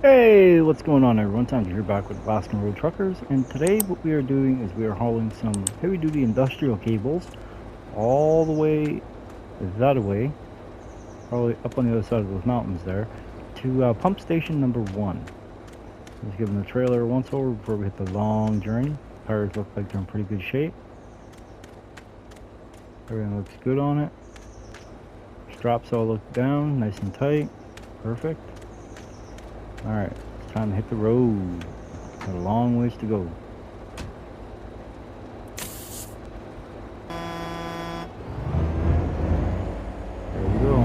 Hey, what's going on everyone? Time to hear back with Alaskan Road Truckers, and today what we are doing is we are hauling some heavy-duty industrial cables all the way that way, probably up on the other side of those mountains there, to pump station number 1. Just giving the trailer a once-over before we hit the long journey. Tires look like they're in pretty good shape. Everything looks good on it. Straps all look down, nice and tight. Perfect. Alright, it's time to hit the road. Got a long ways to go. There we go.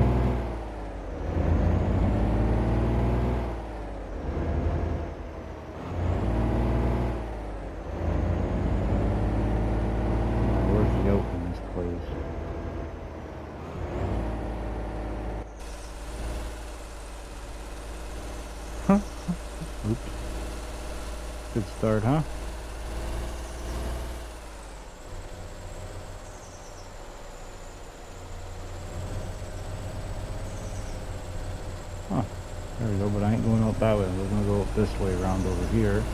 Where's the yoke in this place? Huh? Oops. Good start, huh? Huh. There we go, but I ain't going out that way. We're gonna go up this way around over here.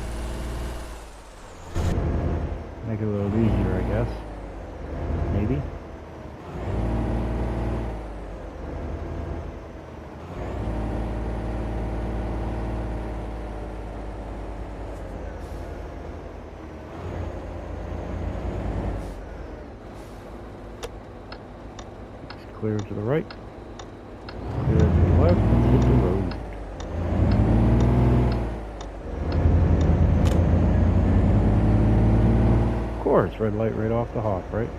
Make it a little easier, I guess. Maybe. It's clear to the right. Clear to the left. Let's hit the road. Of course, red light right off the hop, right?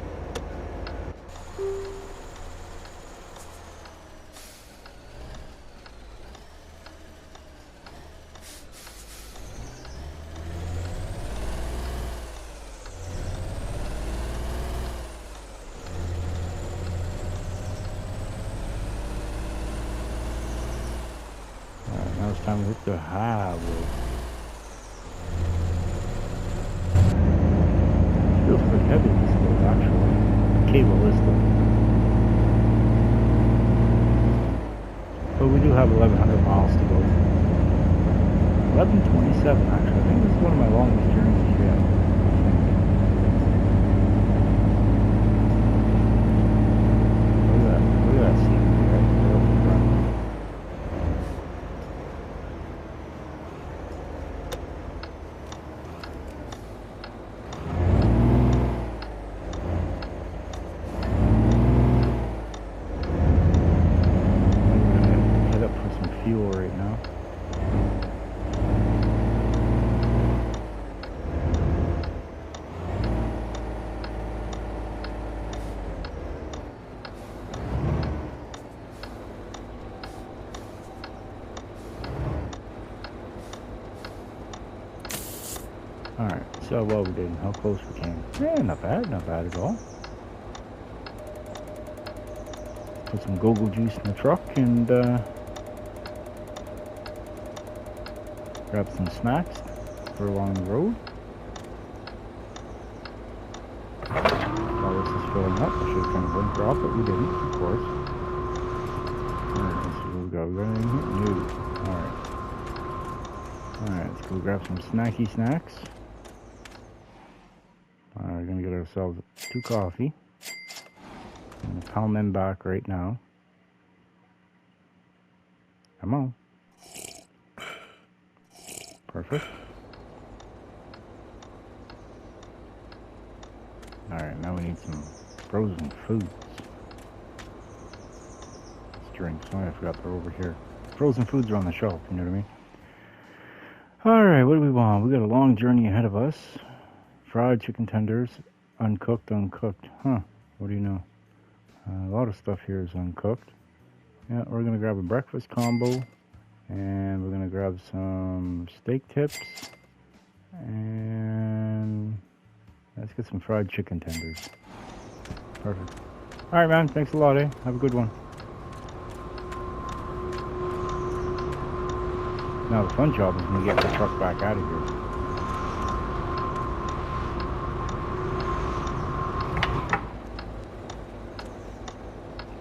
Alright, now it's time to hit the highway. Feels pretty heavy this load, actually. Cable is though. But we do have 1,100 miles to go. 11:27 actually. I think this is one of my longest journeys yet. Look at that scenery right there up in front. We're gonna head up for some fuel right now. Alright, so well we did, how close we came. Yeah, not bad at all. Put some go-go juice in the truck and grab some snacks for along the road. While this is filling up, I should have kind of blinker off, but we didn't, of course. Alright, let's see what we got. We got anything here? No. Alright. Alright, let's go grab some snacky snacks. Alright, we're gonna get ourselves 2 coffee. I'm gonna pound them back right now. Come on. Perfect. Alright, now we need some frozen foods. Let's drink. Oh, I forgot they're over here. Frozen foods are on the shelf, you know what I mean? Alright, what do we want? We got a long journey ahead of us. Fried chicken tenders, uncooked. Huh, what do you know? A lot of stuff here is uncooked. Yeah, we're gonna grab a breakfast combo, and we're gonna grab some steak tips, and let's get some fried chicken tenders. Perfect. Alright man, thanks a lot, eh? Have a good one. Now the fun job is gonna get the truck back out of here.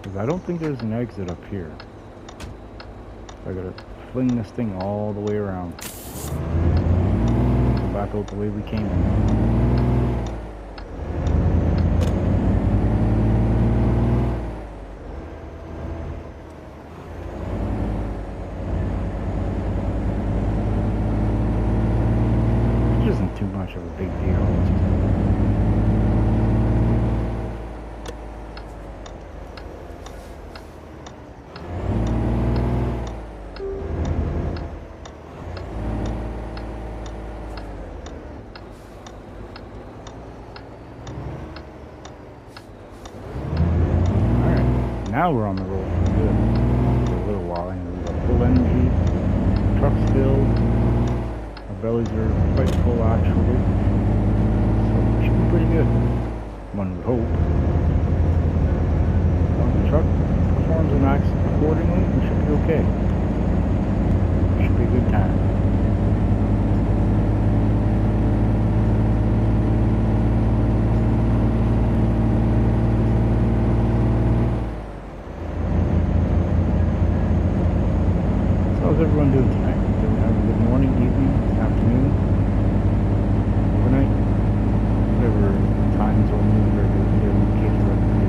Because I don't think there's an exit up here. So I gotta fling this thing all the way around. Go back out the way we came in. Too much of a big deal. Alright, now we're on the road for good. For a little while, and we've got full energy, truck's filled. Bellies are quite full actually, so it should be pretty good, one would hope. Well, the truck performs and acts accordingly, we should be okay. It should be a good time. So how's everyone doing tonight? Everyone have a good morning, evening, afternoon, overnight, whatever time zone you are in case you're up to do.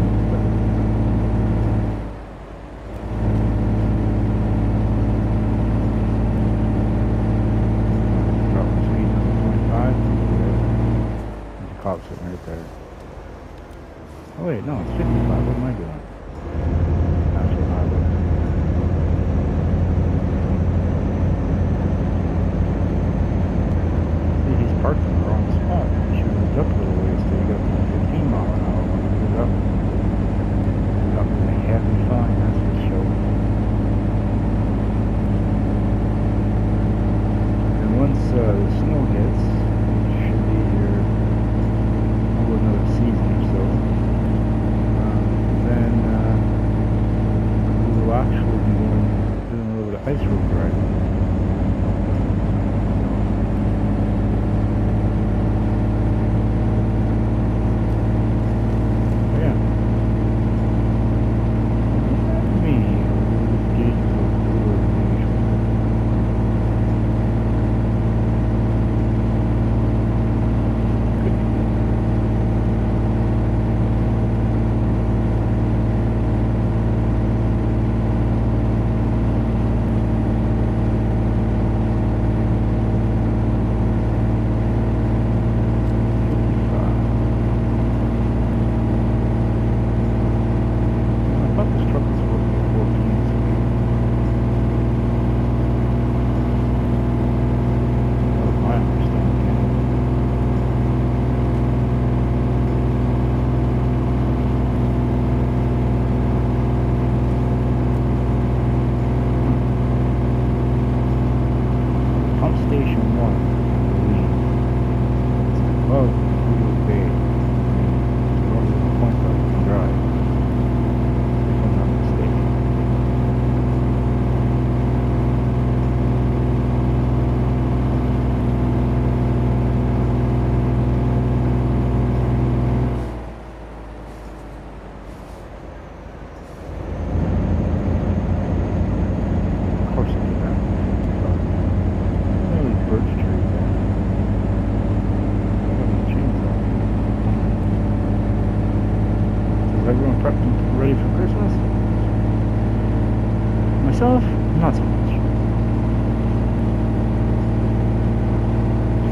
Drop the speed down to 25. There's a cop sitting right there. Oh wait, no, it's 55. What am I doing? National highway. Parked in the wrong spot. She moved up a little ways till you got 15 mile an hour. When you moved up, they had me fine, that's for sure. And once the snow hits, it should be here over another season or so, then we will actually be doing a little bit of ice road driving. Ready for Christmas? Myself, not so much.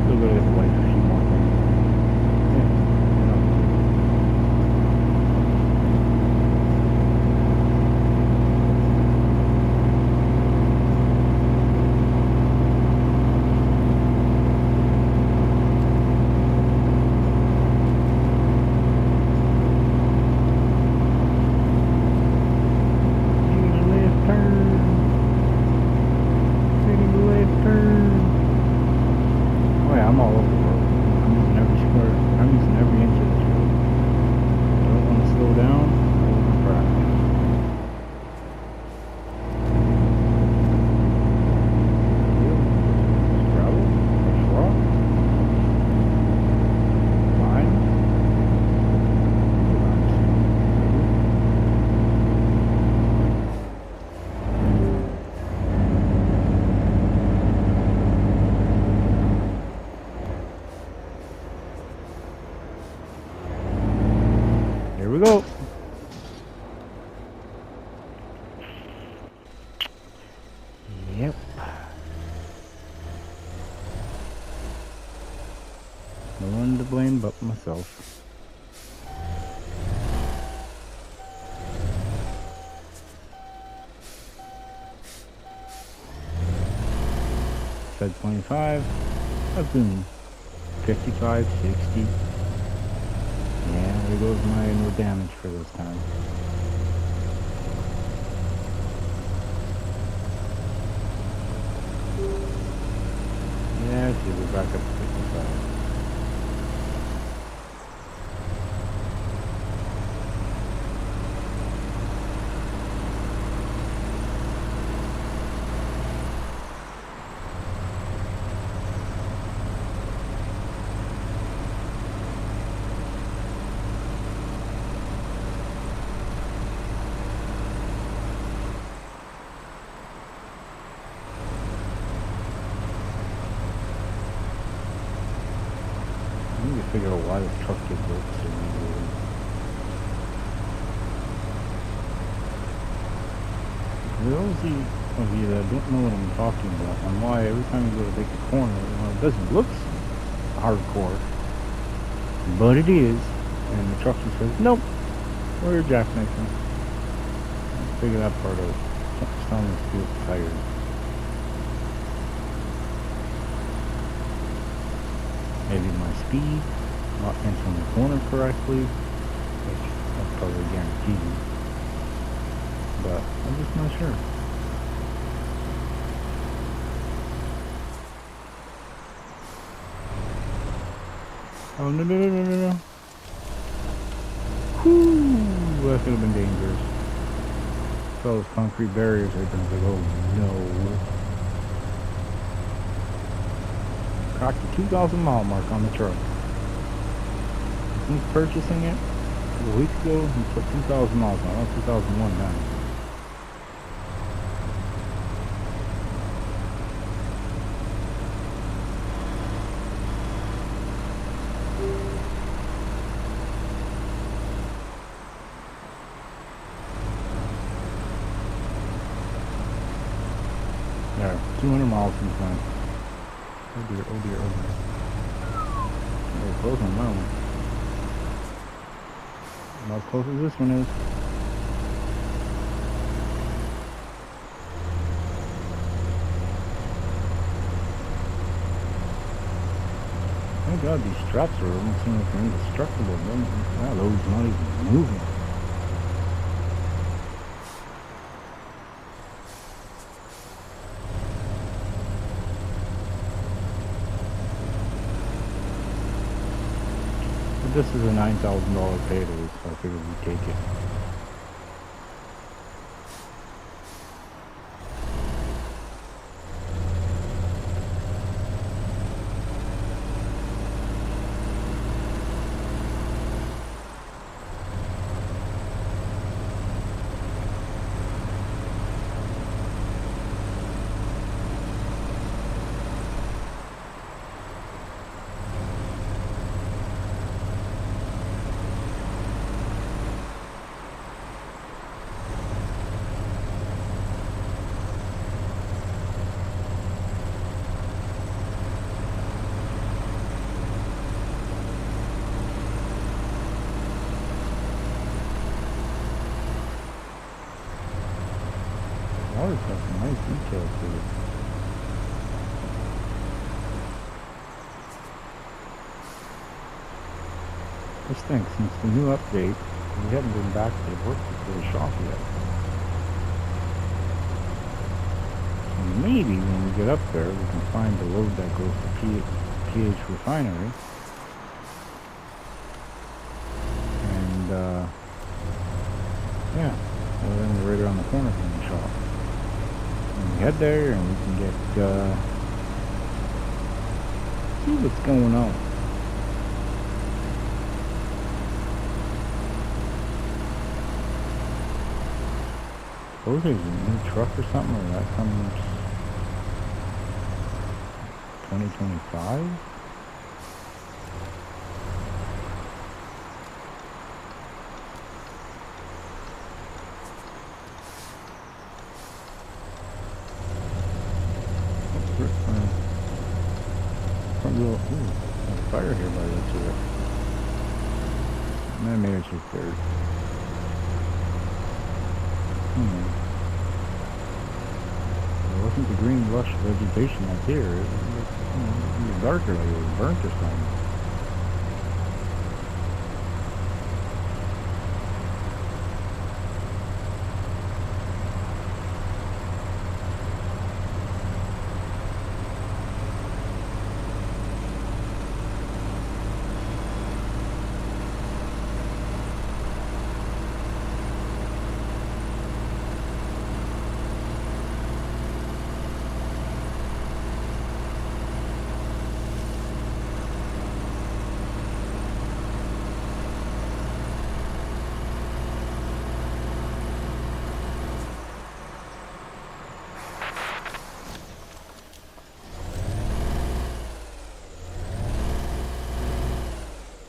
Still gotta get the wife a few more things. Yeah, you know. I'm all over the road. I'm using every square. I'm using every inch of this road. I don't want to slow down. I don't want to drive. Gravel, fresh rock, lime. No one to blame but myself. Said 25. Boom. 55, 60. Yeah, there goes my no damage for this time. Yeah, see, we're back up to 55. I need to figure out why this truck gets built so easily. For those of you that don't know what I'm talking about and why every time you go to take a corner, it doesn't look hardcore, but it is, and the truck just says, nope, we're jackknifing. Let's figure that part out. Something's telling us to do it tired. Maybe my speed, not entering the corner correctly, which that's probably guaranteed, but I'm just not sure. Oh, no, no, no, no, no, no. Whew, that could have been dangerous. Saw those concrete barriers right there, I was like, oh no. Clocked the 2,000 mile mark on the truck. Since purchasing it a week ago, he put 2,000 miles on it, 2001 now. There, 200 miles since then. Oh dear, oh dear, oh dear. We're close on that one. Not as close as this one is. Thank God these straps are almost seem like they're indestructible. That load's not even moving. This is a $9,000 payday, so I figured we'd take it. Water's got some nice details to it. Just think, since the new update, we haven't been back to the work for the shop yet. So maybe when we get up there, we can find the load that goes to PH Refinery. And, yeah, well, then we're right around the corner from the shop. And we head there and we can get, see what's going on. Suppose there's a new truck or something, or that comes 2025? Front wheel, ooh. There's a fire here by the looks of it. Maybe it's just dirt. It wasn't the green lush vegetation that's here. It was darker, like it was burnt or something.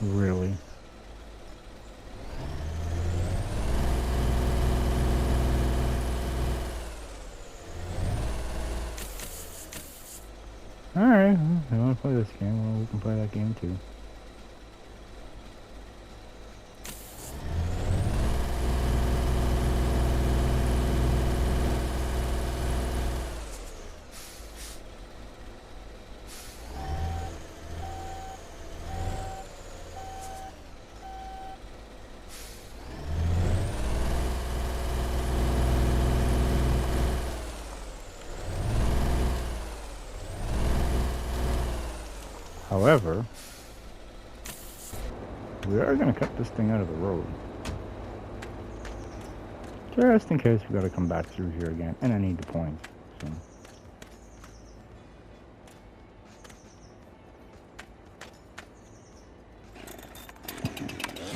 Really? Alright, well, if you want to play this game, well, we can play that game too. However, we are going to cut this thing out of the road. Just in case we got to come back through here again. And I need the points. So.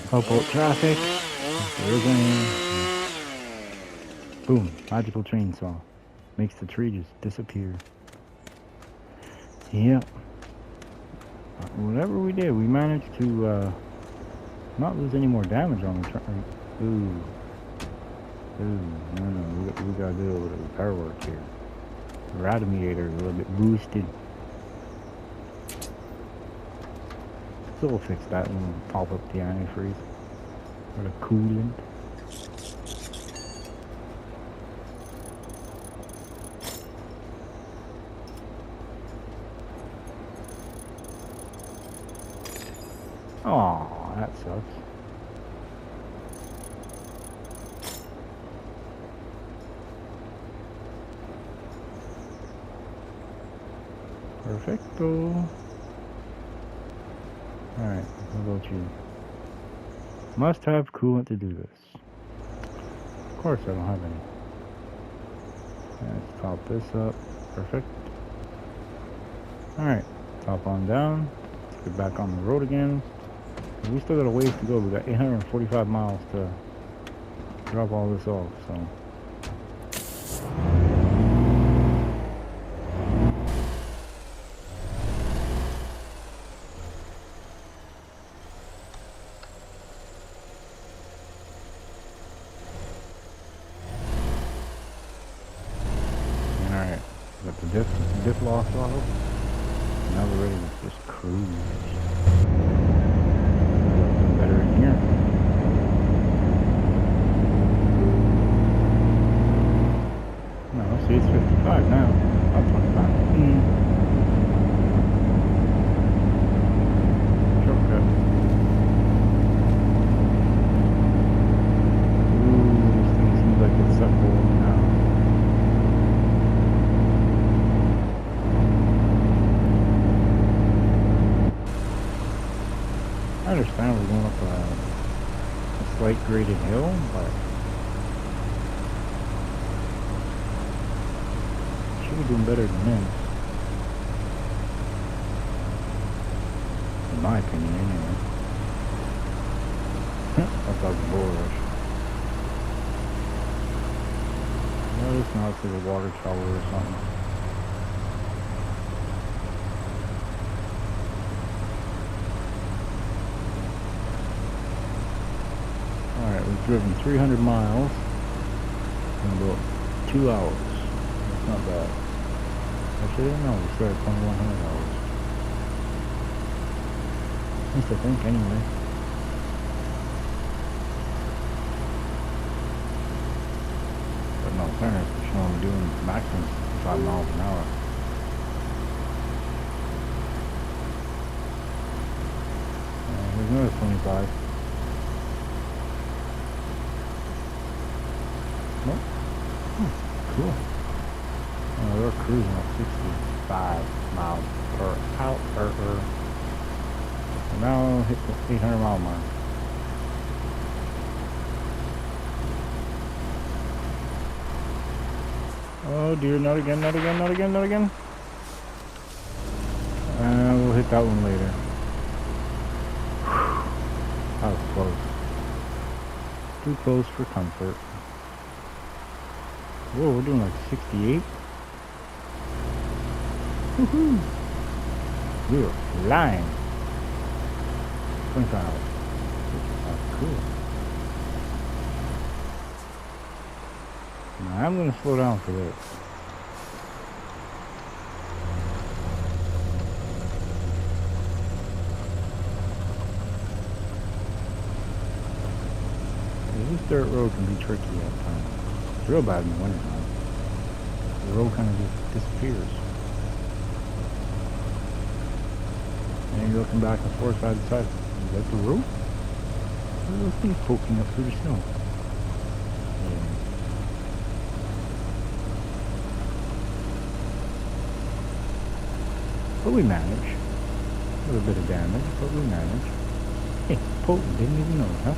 Help out traffic. If there is any. Boom. Magical chainsaw. Makes the tree just disappear. Yep. Whatever we did, we managed to not lose any more damage on the truck. Ooh. No, we gotta do a little bit of repair work here. The radiometer is a little bit boosted. So we'll fix that and we'll pop up the antifreeze. Or the coolant. Oh, that sucks. Perfecto. Alright, how about you? Must have coolant to do this. Of course I don't have any. Let's top this up. Perfect. Alright, top on down. Let's get back on the road again. We still got a ways to go. We got 845 miles to drop all this off, so. Alright, got the diff loss off. Now we're ready to just cruise. Better in here. No, see, it's 55 now. Not 25. Shortcut. Ooh, this thing seems like it's suckable now. I understand we're going up a slight graded hill, but should be doing better than this. In my opinion, anyway. That's like a bull rush. No, it's not through the water tower or something. Alright, we've driven 300 miles in about 2 hours. That's not bad. Actually, no, we started 2,100 hours. least I think, anyway. But no, fairness, it's only doing maximum 65 miles an hour. Here's another 25. Nope. Cool. We're cruising at 65 miles per hour. So now hit the 800 mile mark. Oh dear, not again, not again, not again, not again. We'll hit that one later. That was close. Too close for comfort. Whoa, we're doing like 68. Woohoo! We are flying. 25. Cool. Now I'm going to slow down for this. This dirt road can be tricky at times. It's real bad in the winter time. The road kind of just disappears. And you're looking back and forth side to side. Is that the road? What are those things poking up through the snow? Yeah. But we manage. A little bit of damage, but we manage. Hey, potent, didn't even know it, huh?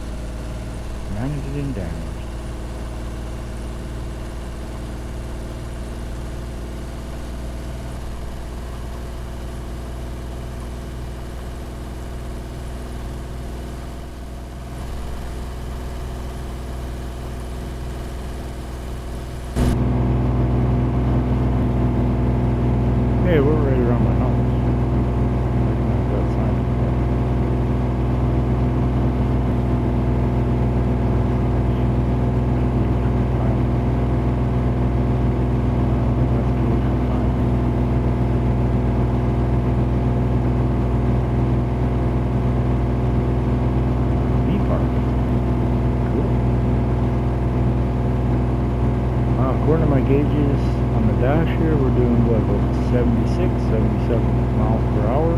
Managed and damaged. Hey, we're right around my house. That sign. According to my gauges on the dash here, we're doing what, about 76, 77 miles per hour. A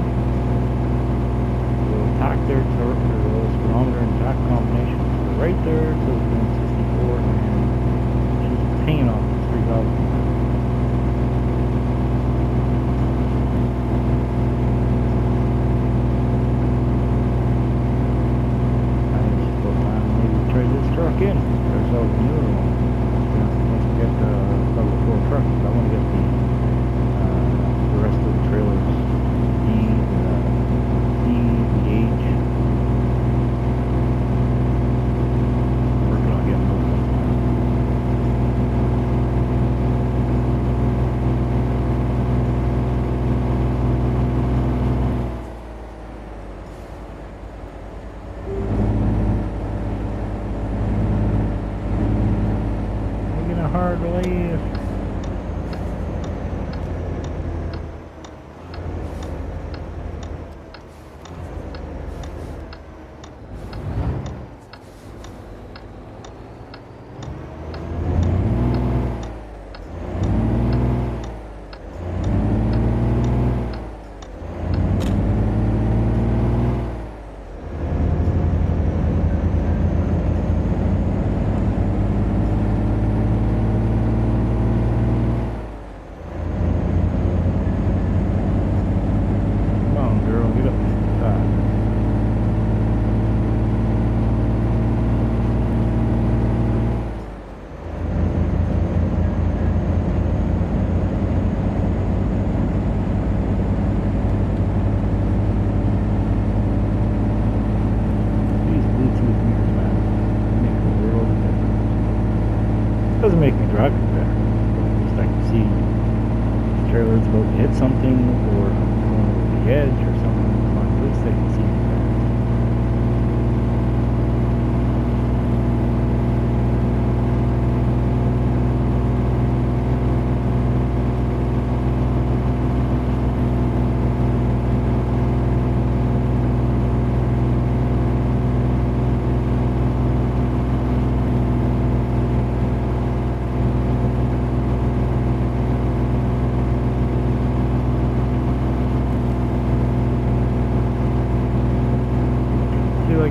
little tack there, a little speedometer and tack combination to the right there, so it's doing 64, and she's paying off the 3,000. I think it's about time to maybe trade this truck in for ourselves a newer one. Get the level 4 truck. I want to get the rest of the trailers, the H. Working on getting those ones.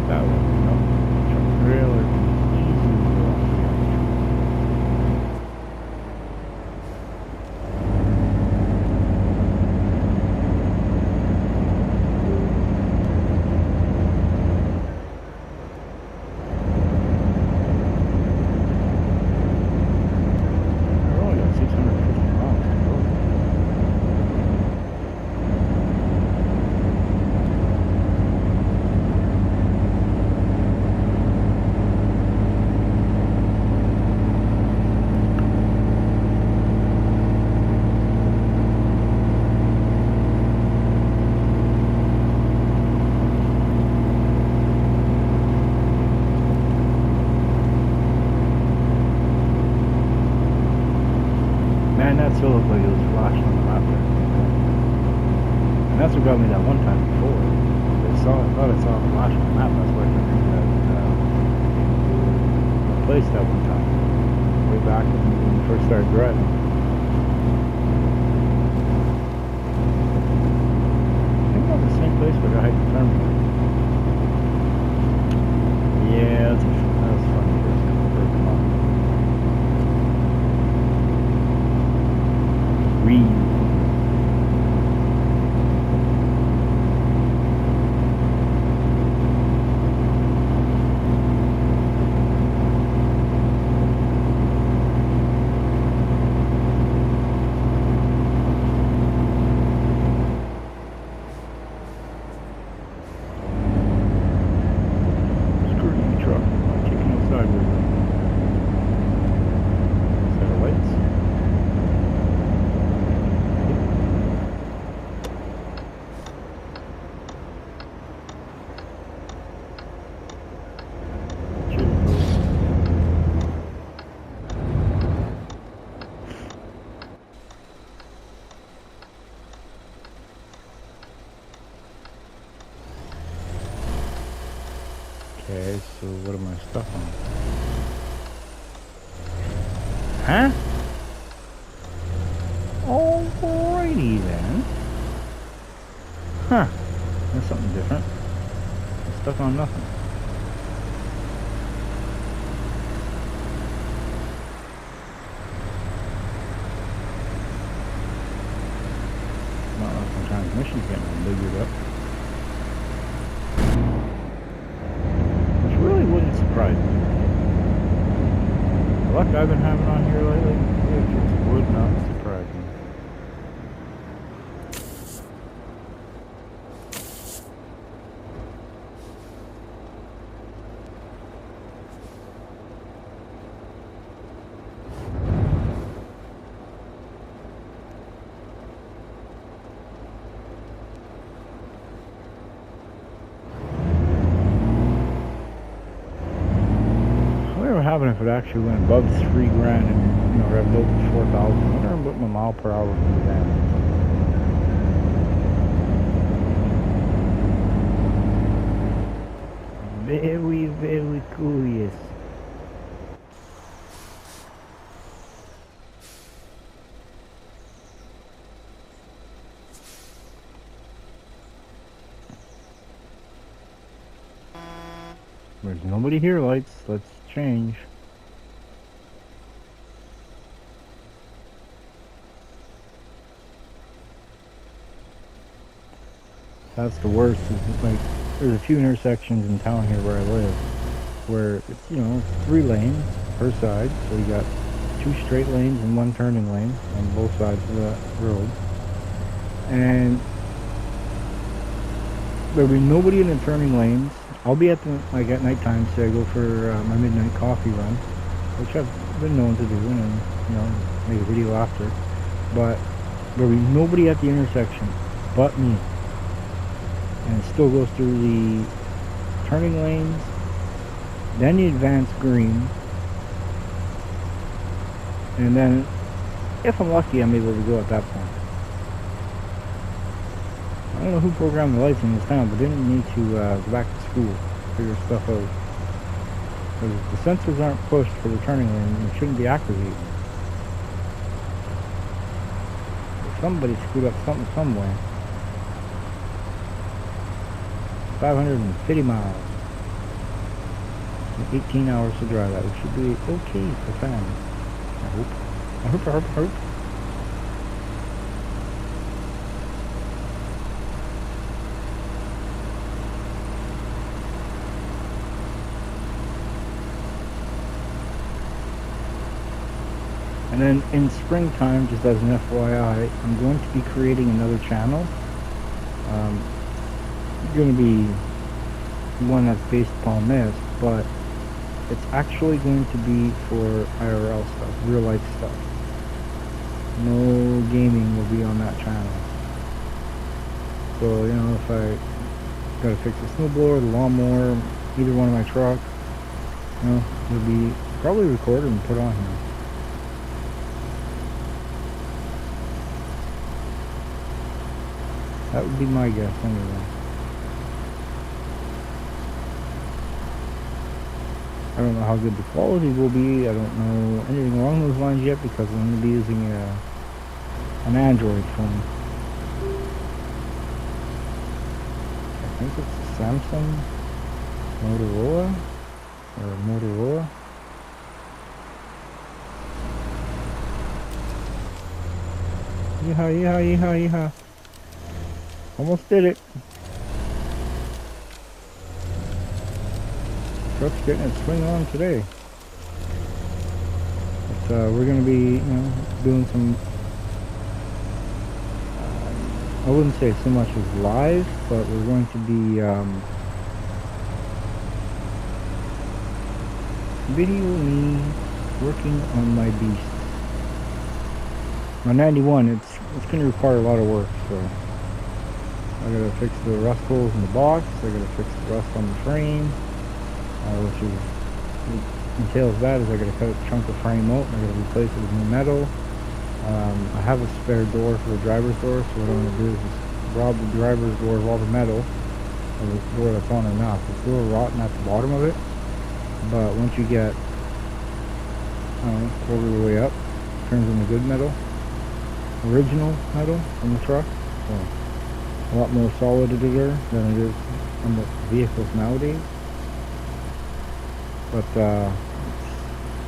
like that one, you know. Truck trailer can easily go off the edge. We're only got 650 miles to go. Man, that still looked like it was flashing on the map there. And that's what got me that one time before. I thought I saw a flash on the map. That's why I couldn't read that place that one time. Way back when we first started driving. I think that's the same place where I had the terminal. Yeah, that was funny. First come on. Read. Screwing truck. Taking outside with it. Set of lights. Okay, so what am I stuck on? Huh? Alrighty then. Huh. That's something different. I'm stuck on nothing. Not like my transmission's getting all biggered up. Which really wouldn't surprise me. The luck I've been having on here lately, it just would not surprise me. What would happen if it actually went above 3 grand and, you know, revved out to 4,000? I wonder what my mile per hour would be then. Very, very curious. There's nobody here, lights. Let's change. That's the worst. Is like, there's a few intersections in town here where I live where it's, you know, 3 lanes per side. So you got 2 straight lanes and 1 turning lane on both sides of the road. And there'll be nobody in the turning lanes. I'll be at the, like, at nighttime, say I go for my midnight coffee run, which I've been known to do, and, you know, make a video after. But there'll be nobody at the intersection but me. And it still goes through the turning lanes, then the advanced green, and then, if I'm lucky, I'm able to go at that point. I don't know who programmed the lights in this town, but they didn't need to go back to school, figure stuff out. Because the sensors aren't pushed for the turning lane, and it shouldn't be activated. Somebody screwed up something somewhere. 550 miles. 18 hours to drive that. It should be okay for family. I hope. I hope, I hope, I hope. And then in springtime, just as an FYI, I'm going to be creating another channel. Going to be one that's based upon this, but it's actually going to be for IRL stuff, real life stuff. No gaming will be on that channel. So, you know, if I gotta fix the snowblower, the lawnmower, either one of my trucks, you know, it'll be probably recorded and put on here. That would be my guess anyway. I don't know how good the quality will be. I don't know anything along those lines yet because I'm going to be using an Android phone. I think it's a Samsung Motorola or Motorola. Yeehaw, yeehaw, yeehaw, yeehaw. Almost did it. Truck's getting its swing on today. But, we're going to be, you know, doing some, I wouldn't say so much as live, but we're going to be video me working on my beast. My 91, it's going to require a lot of work, so I gotta fix the rust holes in the box, I gotta fix the rust on the frame, which entails that is I gotta cut a chunk of frame out and I gotta replace it with new metal. I have a spare door for the driver's door, so what I'm gonna do is just rob the driver's door of all the metal, or the door that's on and off. It's a little rotten at the bottom of it, but once you get, I don't know, quarter of the way up, it turns into good metal, original metal from the truck. So a lot more solid than it is on the vehicles nowadays. But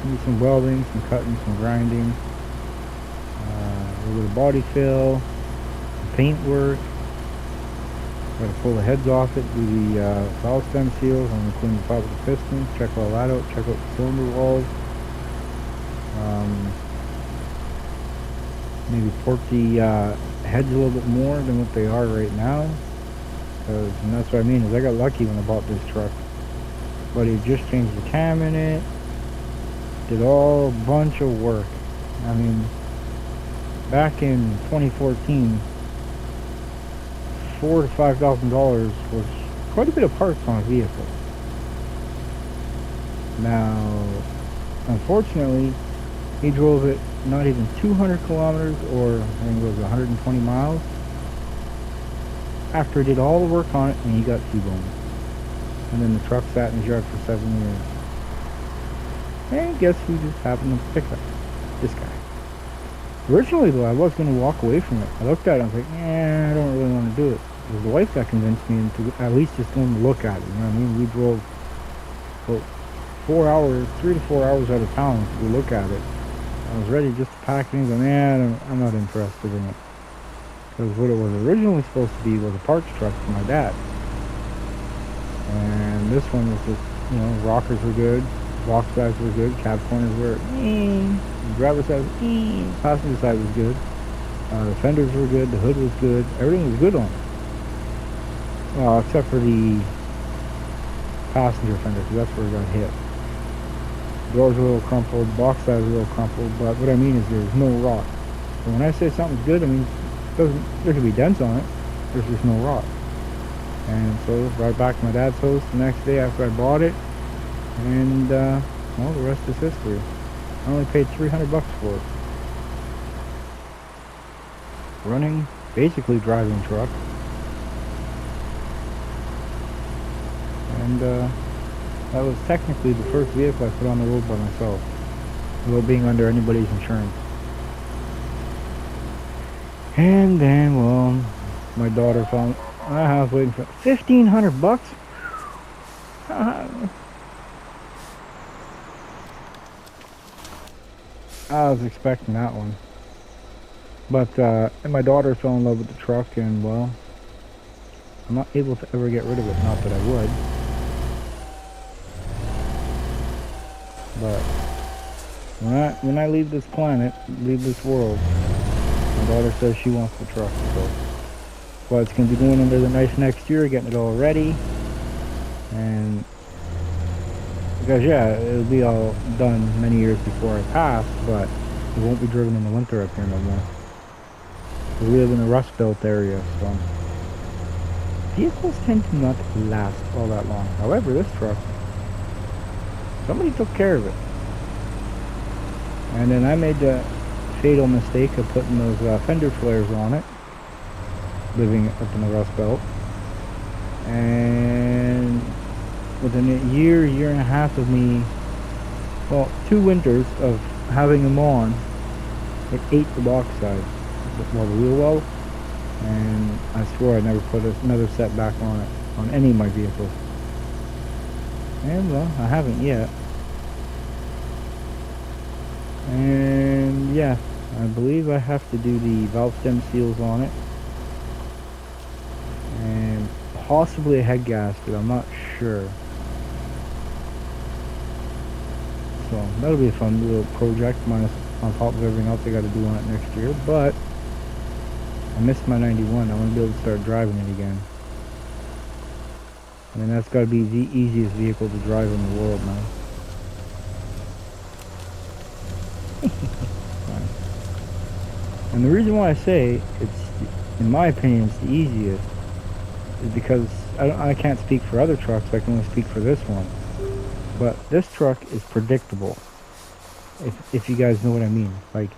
need some welding, some cutting, some grinding, a little bit of body fill, some paint work. Gotta pull the heads off it, do the valve stem seals. I'm gonna clean the top of the piston, check all that out, check out the cylinder walls. Maybe torque the heads a little bit more than what they are right now, and that's what I mean is I got lucky when I bought this truck. But he just changed the cam in it, did all a bunch of work. I mean, back in 2014, $4,000 to $5,000 was quite a bit of parts on a vehicle. Now, unfortunately, he drove it not even 200 kilometers, or I think it was 120 miles, after he did all the work on it, and he got T-boned. And then the truck sat in his yard for 7 years. And guess who just happened to pick up? This guy. Originally, though, I was going to walk away from it. I looked at it, I was like, I don't really want to do it. Because the wife got convinced me into at least just going to look at it, you know what I mean? We drove about 4 hours, 3 to 4 hours out of town to go look at it. I was ready just to pack it and go, I'm not interested in it. Because what it was originally supposed to be was a parts truck for my dad. And this one was just, you know, rockers were good, box sides were good, cab corners were, the driver's side was, passenger side was good, the fenders were good, the hood was good, everything was good on it. Well, except for the passenger fender, because that's where it got hit. Doors were a little crumpled, box side was a little crumpled, but what I mean is there's no rot. So when I say something's good, I mean, there could be dents on it, there's just no rot. And so right back to my dad's house the next day after I bought it, and well, the rest is history. I only paid $300 for it. Running, basically driving truck. And that was technically the first vehicle I put on the road by myself, without being under anybody's insurance. And then, well, my daughter found I was waiting for $1,500. I was expecting that one. But, and my daughter fell in love with the truck, and, well, I'm not able to ever get rid of it. Not that I would. But when I leave this planet, leave this world, my daughter says she wants the truck. So, well, it's going to be going under the knife next year, getting it all ready. And because, yeah, it'll be all done many years before I pass, but it won't be driven in the winter up here no more. We live in the Rust Belt area, so vehicles tend to not last all that long. However, this truck, somebody took care of it. And then I made the fatal mistake of putting those fender flares on it, living up in the Rust Belt. And within a year and a half of me, well, 2 winters of having them on, it ate the box side, well, the wheel well, and I swore I never put another set back on it, on any of my vehicles. And, well, I haven't yet. And, yeah, I believe I have to do the valve stem seals on it. And possibly a head gasket, I'm not sure. So that'll be a fun little project, minus on top of everything else I got to do on it next year. But I missed my 91. I want to be able to start driving it again. I mean, that's got to be the easiest vehicle to drive in the world now. And the reason why I say it's, in my opinion, it's the easiest is because I can't speak for other trucks. I can only speak for this one. But this truck is predictable, if you guys know what I mean. Like,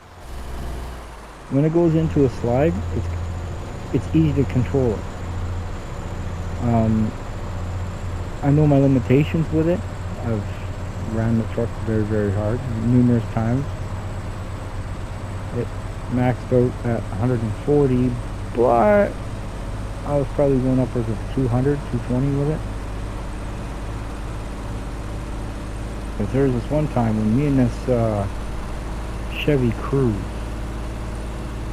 when it goes into a slide, it's easy to control it. I know my limitations with it. I've ran the truck very, very hard, numerous times. It maxed out at 140, but I was probably going upwards of 200, 220 with it. Because there was this one time when me and this Chevy Cruze,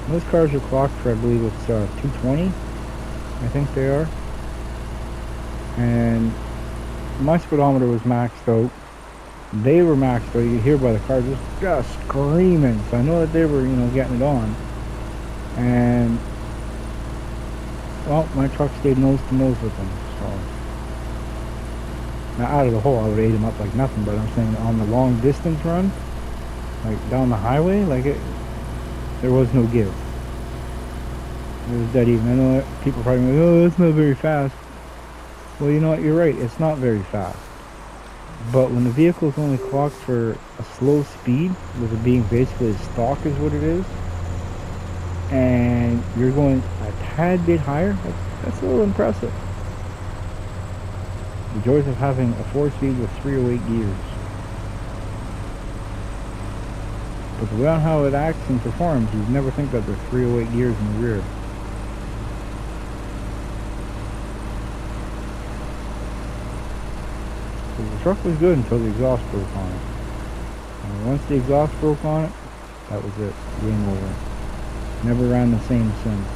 those cars are clocked for, I believe it's 220, I think they are. And my speedometer was maxed out. They were maxed out. You could hear by the car just screaming. So I know that they were, getting it on. And, well, my truck stayed nose to nose with them. So, now out of the hole, I would have ate them up like nothing. But I'm saying on the long distance run, like down the highway, there was no give. It was dead even. I know that people probably go, oh, that's not very fast. Well, you know what? You're right. It's not very fast. But when the vehicle is only clocked for a slow speed, with it being basically stock is what it is, and you're going a tad bit higher, that's a little impressive. The joys of having a 4-speed with 308 gears. But the way on how it acts and performs, you'd never think that there's 308 gears in the rear. The truck was good until the exhaust broke on it. And once the exhaust broke on it, that was it. Game over. Never ran the same since.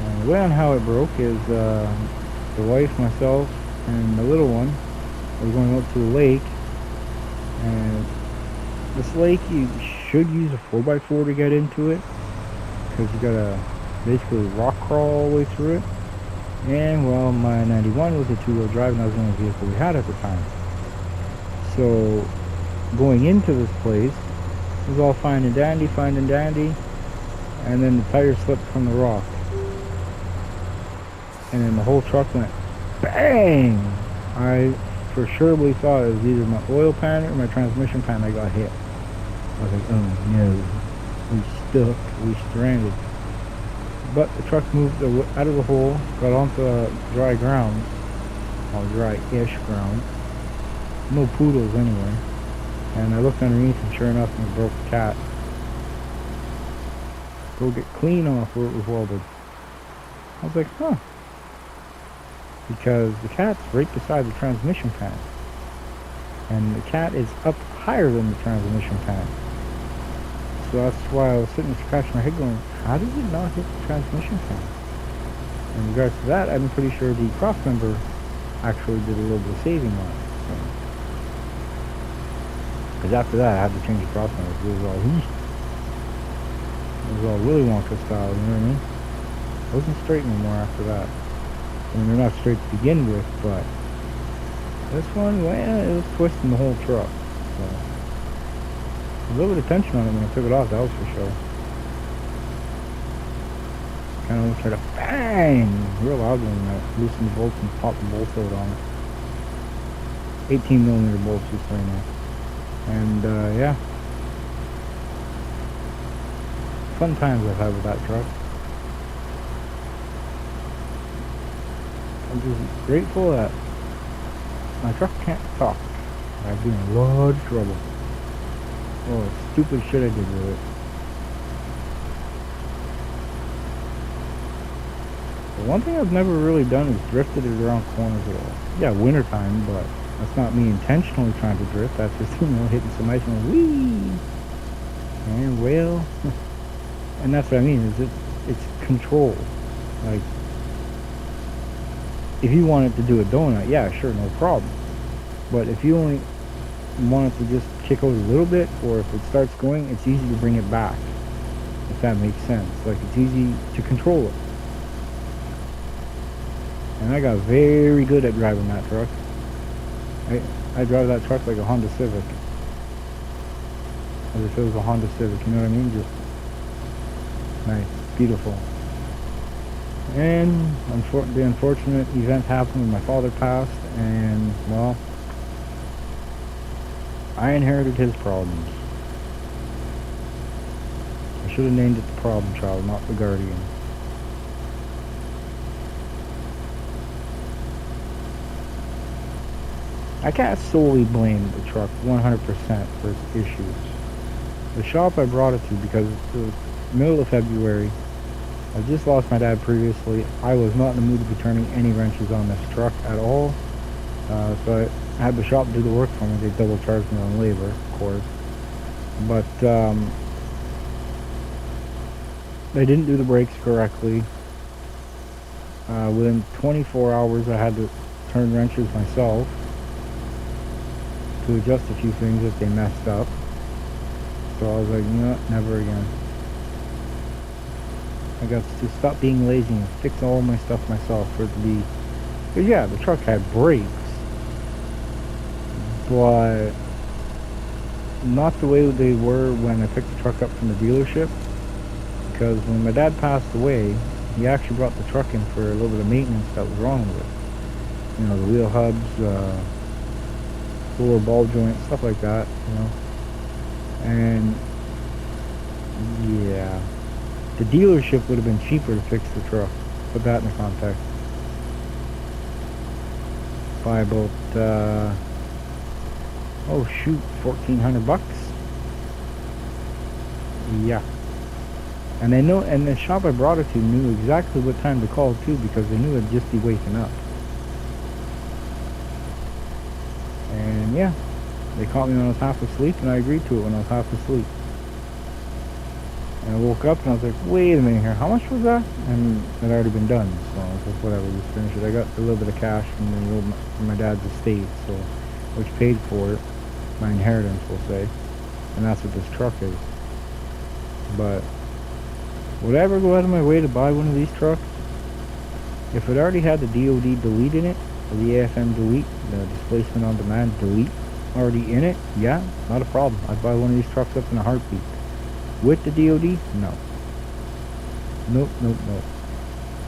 And the way on how it broke is the wife, myself, and the little one were going out to the lake. And this lake, you should use a 4x4 to get into it, because you gotta basically rock crawl all the way through it. And, well, my 91 was a 2-wheel drive, and that was the only vehicle we had at the time. So going into this place, it was all fine and dandy, and then the tire slipped from the rock. And then the whole truck went bang! I for surely thought it was either my oil pan or my transmission pan that got hit. I was like, oh no, we stuck, we stranded. But the truck moved out of the hole, got onto dry ground, or dry-ish ground. No poodles anyway. And I looked underneath, and sure enough, it broke the cat. Go get clean off where it was welded. I was like, huh. because the cat's right beside the transmission pan. And the cat is up higher than the transmission pan. So that's why I was sitting scratching my head going, how did it not hit the transmission pan? In regards to that, I'm pretty sure the cross member actually did a little bit of saving on it. Because after that, I had to change the cross member. It was all Willy Wonka style, you know what I mean? It wasn't straight anymore after that. I mean, they're not straight to begin with, but this one, well, it was twisting the whole truck. So a little bit of tension on it when I took it off, that was for sure. Kind of looks like a bang, real loud when I loosened the bolts and popped the bolts out on it. 18mm bolts just right now. And yeah, fun times I've had with that truck. I'm just grateful that my truck can't talk. I've been in a lot of trouble. Oh, stupid shit I did with it. The one thing I've never really done is drifted it around corners at all. Yeah, wintertime, but that's not me intentionally trying to drift. That's just, you know, hitting some ice and whee! And well, and that's what I mean, is it's control. Like, if you wanted to do a donut, yeah, sure, no problem. But if you only want it to just kick out a little bit, or if it starts going, it's easy to bring it back. If that makes sense. Like, it's easy to control it. And I got very good at driving that truck. I drive that truck like a Honda Civic. As if it was a Honda Civic, you know what I mean? Just nice, beautiful. And the unfortunate event happened when my father passed, and well, I inherited his problems. I should have named it the problem child, not the guardian. I can't solely blame the truck 100% for its issues. The shop I brought it to, because it was middle of February, I just lost my dad previously. I was not in the mood to be turning any wrenches on this truck at all. So I had the shop do the work for me. They double charged me on labor, of course. But they didn't do the brakes correctly. Within 24 hours I had to turn wrenches myself to adjust a few things that they messed up. So I was like, you know what, never again. I got to stop being lazy and fix all my stuff myself for it to be... Because yeah, the truck had brakes, but not the way they were when I picked the truck up from the dealership. Because when my dad passed away, he actually brought the truck in for a little bit of maintenance that was wrong with it. You know, the wheel hubs, lower ball joints, stuff like that, you know. And yeah, the dealership would have been cheaper to fix the truck. Put that in the context. By about oh shoot, $1,400. Yeah. And they know, and the shop I brought it to knew exactly what time to call too, because they knew I'd just be waking up. And yeah, they caught me when I was half asleep, and I agreed to it when I was half asleep. And I woke up and I was like, wait a minute here, how much was that? And it had already been done, so I was like, whatever, just finish it. I got a little bit of cash from my dad's estate, so, which paid for it, my inheritance, we'll say. And that's what this truck is. But would I ever go out of my way to buy one of these trucks? If it already had the DOD delete in it, or the AFM delete, the displacement on demand delete already in it, yeah, not a problem. I'd buy one of these trucks up in a heartbeat. With the DOD, no. Nope, nope, nope.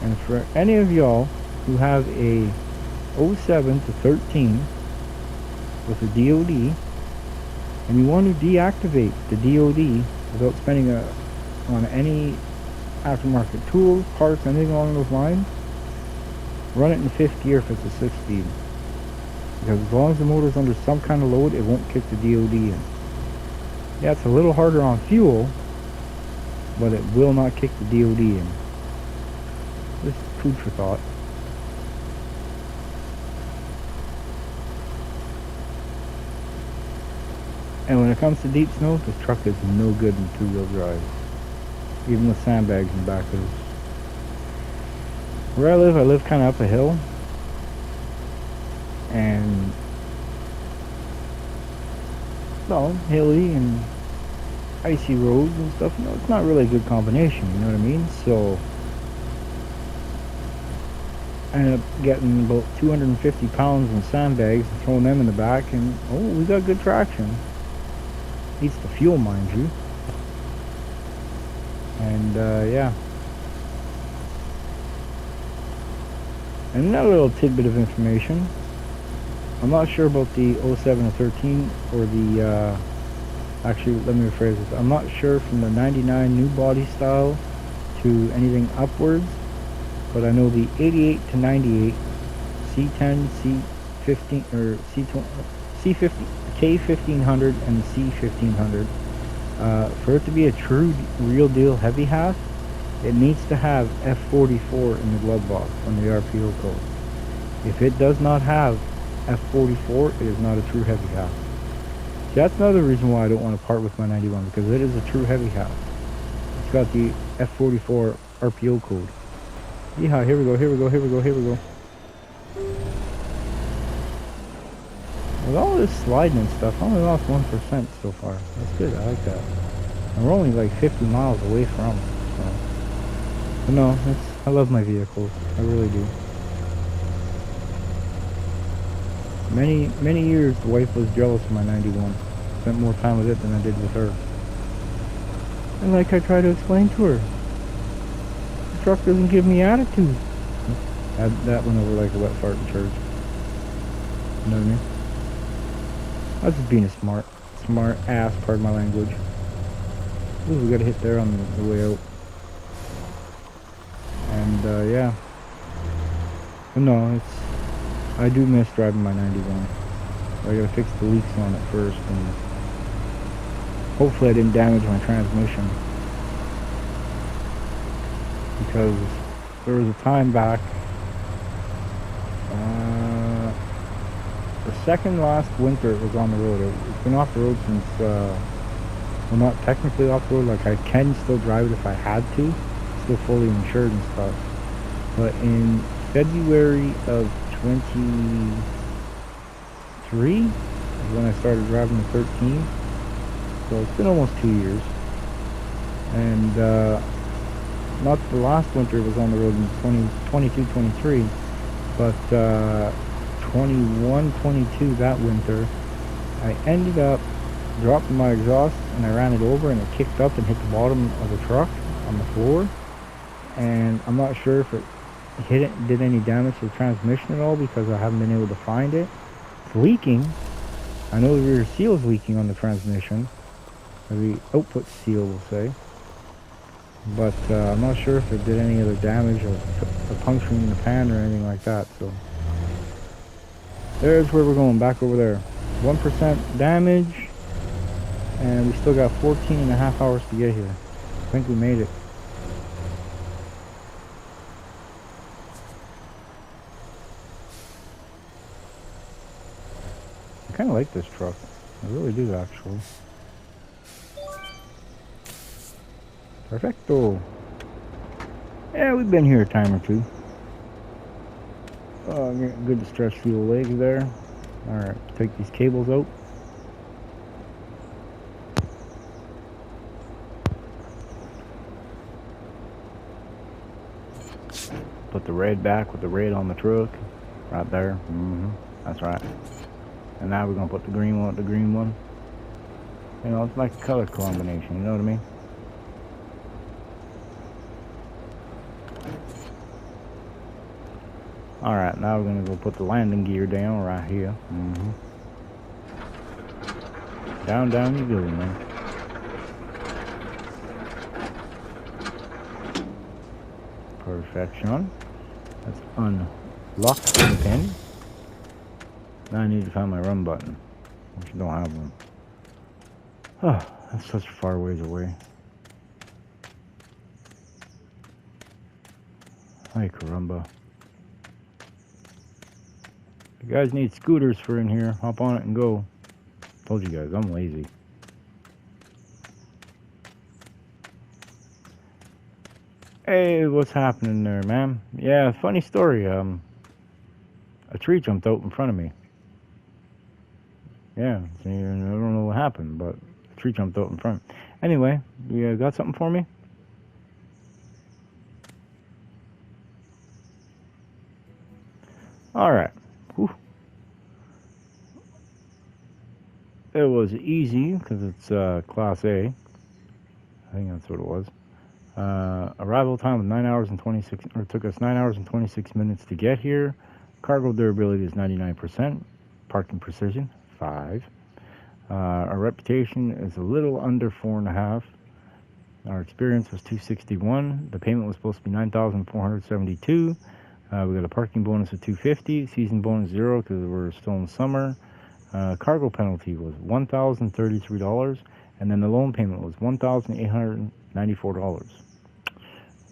And for any of y'all who have a 07 to 13 with a DOD, and you want to deactivate the DOD without spending on any aftermarket tools, parts, anything along those lines, run it in 5th gear if it's a 6-speed. Because as long as the motor's under some kind of load, it won't kick the DOD in. Yeah, it's a little harder on fuel, but it will not kick the DOD in. Just food for thought. And when it comes to deep snow, this truck is no good in two-wheel drive. Even with sandbags in back. Cause where I live kind of up a hill. And, well, hilly and icy roads and stuff. You know, it's not really a good combination, you know what I mean? So, I ended up getting about 250 pounds in sandbags and throwing them in the back, and oh, we got good traction. Eats the fuel, mind you. And yeah. And another little tidbit of information. I'm not sure about the 07 or 13 or the actually, let me rephrase this. I'm not sure from the 99 new body style to anything upwards, but I know the 88 to 98 C10, C15 or C20, C50, K1500 and the C1500. For it to be a true real deal heavy half, it needs to have F44 in the glove box on the RPO code. If it does not have F44, it is not a true heavy half. See, that's another reason why I don't want to part with my 91, because it is a true heavy half. It's got the F44 RPO code. Yeehaw, here we go, here we go, here we go, here we go. With all this sliding and stuff, I only lost 1% so far. That's good, I like that. And we're only like 50 miles away from it, so. But no, I love my vehicles, I really do. Many years the wife was jealous of my 91. Spent more time with it than I did with her. And like I try to explain to her, the truck doesn't give me attitude. That went over like a wet fart in church. You know what I mean? I was just being a smart ass, pardon my language. Ooh, we got a hit there on the way out. And yeah. But no, I do miss driving my 91. I gotta fix the leaks on it first, and hopefully I didn't damage my transmission. Because there was a time back, the second last winter it was on the road. It's been off the road since, well, not technically off the road, like I can still drive it if I had to, still fully insured and stuff. But in February of 23 is when I started driving the 13. So it's been almost 2 years. And not the last winter was on the road in 22, 23, but 21, 22 that winter, I ended up dropping my exhaust and I ran it over and it kicked up and hit the bottom of the truck on the floor. And I'm not sure if it did any damage to the transmission at all, because I haven't been able to find it. It's leaking. I know the rear seal is leaking on the transmission, or the output seal we'll say, but I'm not sure if it did any other damage or puncturing the pan or anything like that. So there's where we're going, back over there. 1% damage, and we still got 14.5 hours to get here. I think we made it. I kind of like this truck. I really do, actually. Perfecto. Yeah, we've been here a time or two. Oh, good to stretch through the legs there. Alright, take these cables out. Put the red back with the red on the truck. Right there. That's right. And now we're going to put the green one with the green one. You know, it's like a color combination, you know what I mean? Alright, now we're going to go put the landing gear down right here. Down you go, man. Perfection. Let's unlock the pin. Now I need to find my run button, which I don't have one. Oh, that's such a far ways away. Ay, caramba. You guys need scooters for in here. Hop on it and go. Told you guys, I'm lazy. Hey, what's happening there, man? Yeah, funny story. A tree jumped out in front of me. Yeah, so, I don't know what happened, but a tree jumped out in front. Anyway, you got something for me? All right. Whew. It was easy because it's Class A. I think that's what it was. Arrival time was 9 hours and 26, or it took us 9 hours and 26 minutes to get here. Cargo durability is 99%. Parking precision, 5. Our reputation is a little under 4.5. Our experience was 261. The payment was supposed to be 9,472. We got a parking bonus of 250. Season bonus 0 because we're still in summer. Cargo penalty was $1,033, and then the loan payment was $1,894.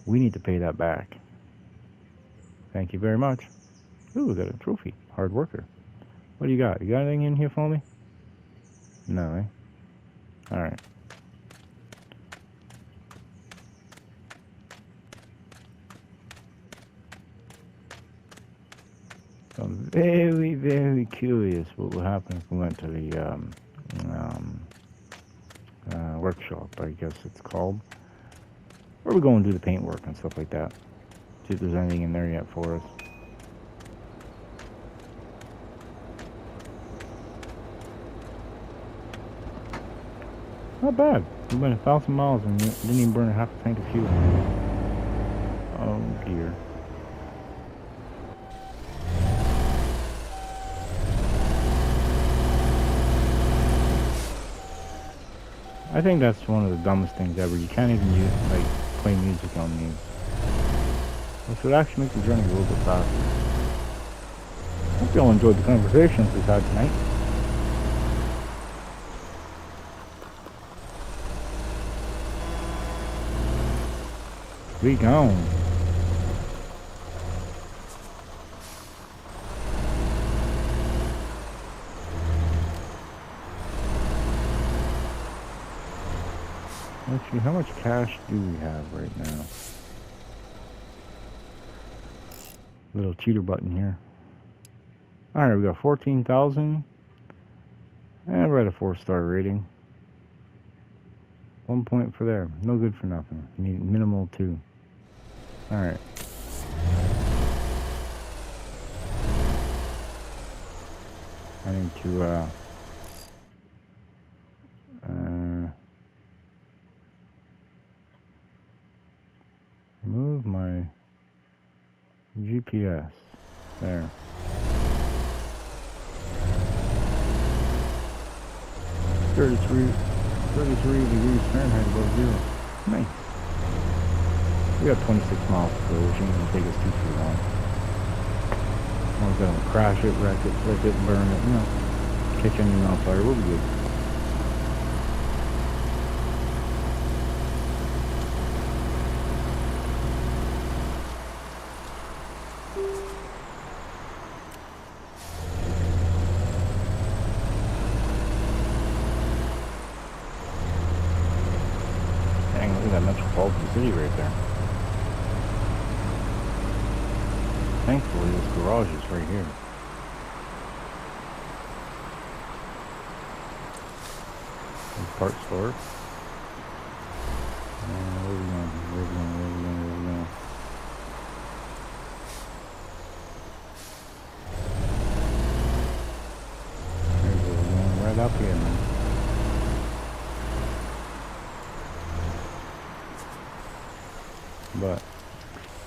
We need to pay that back. Thank you very much. Ooh, we got a trophy. Hard worker. What do you got? You got anything in here for me? No, eh? Alright. So I'm very, very curious what will happen if we went to the workshop, I guess it's called. Where we go and do the paint work and stuff like that. See if there's anything in there yet for us. Not bad. We went 1,000 miles and didn't even burn half a tank of fuel. Oh dear. I think that's one of the dumbest things ever. You can't even use, like, play music on these. This would actually make the journey a little bit faster. Hope you all enjoyed the conversations we've had tonight. We gone. Let's see, how much cash do we have right now? Little cheater button here. Alright, we got 14,000. And we're at a 4-star rating. 1 point for there. No good for nothing. Need minimal 2. Alright. I need to move my GPS. There. 33 degrees Fahrenheit above zero. Nice. We got 26 miles to go, which ain't gonna take us too long. As long as I don't crash it, wreck it, flip it, burn it, you know, catch anything on fire, we'll be good. Look at that metropolitan city right there. Thankfully, this garage is right here. There's a parts store. Where are we going? Where are we going? Where are we going? Where are we going? There's where we're going. Right up here, man. But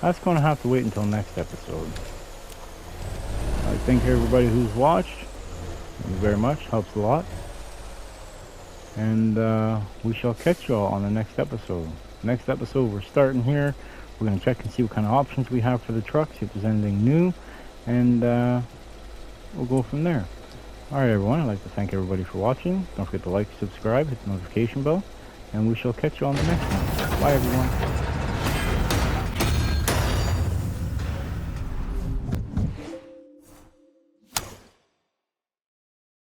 that's going to have to wait until next episode. I thank everybody who's watched. Thank you very much. Helps a lot. And we shall catch y'all on the next episode. Next episode, we're starting here. We're going to check and see what kind of options we have for the truck, see if there's anything new, and we'll go from there. Alright everyone, I'd like to thank everybody for watching. Don't forget to like, subscribe, hit the notification bell, and we shall catch you on the next one. Bye everyone.